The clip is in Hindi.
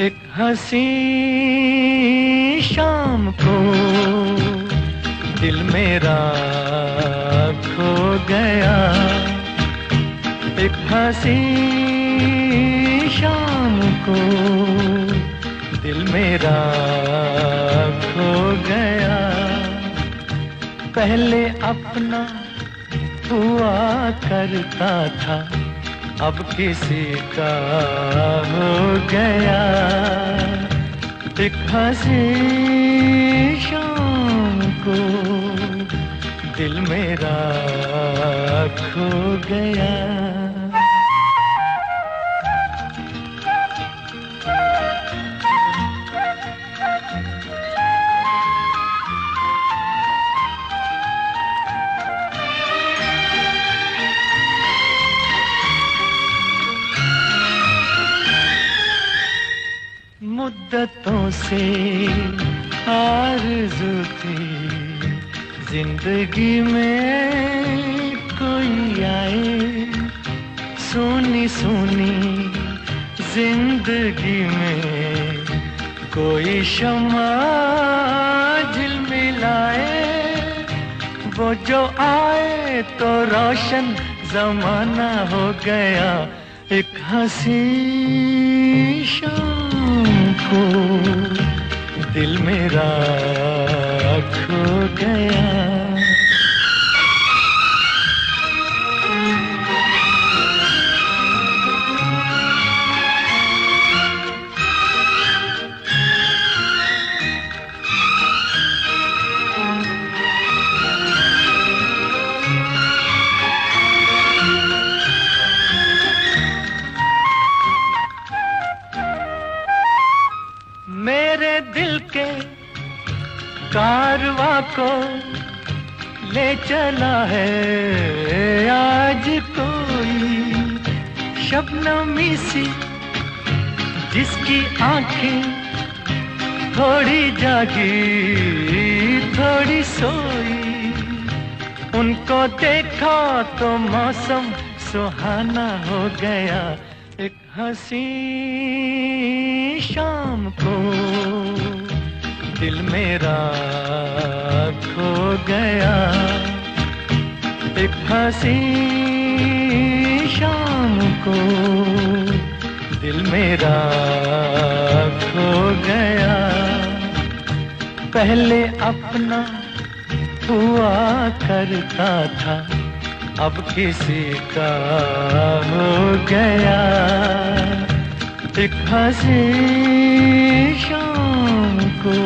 एक हंसी शाम को दिल मेरा खो गया। एक हंसी शाम को दिल मेरा खो गया। पहले अपना हुआ करता था, अब किसी का हो गया। एक हंसी शाम को दिल मेरा खो गया। मुद्दतों से आरज़ू थी जिंदगी में कोई आए। सोनी सोनी जिंदगी में कोई शम्मा झिलमिलाए। वो जो आए तो रोशन ज़माना हो गया। एक हंसी शाम को दिल मेरा खो गया। मेरे दिल के कारवां को ले चला है आज कोई शबनमी सी, जिसकी आंखें थोड़ी जागी थोड़ी सोई। उनको देखा तो मौसम सुहाना हो गया। एक हंसी शाम को दिल मेरा खो गया। एक हंसी शाम को दिल मेरा खो गया। पहले अपना हुआ करता था, अब किसी का हो गया। एक हंसी शाम को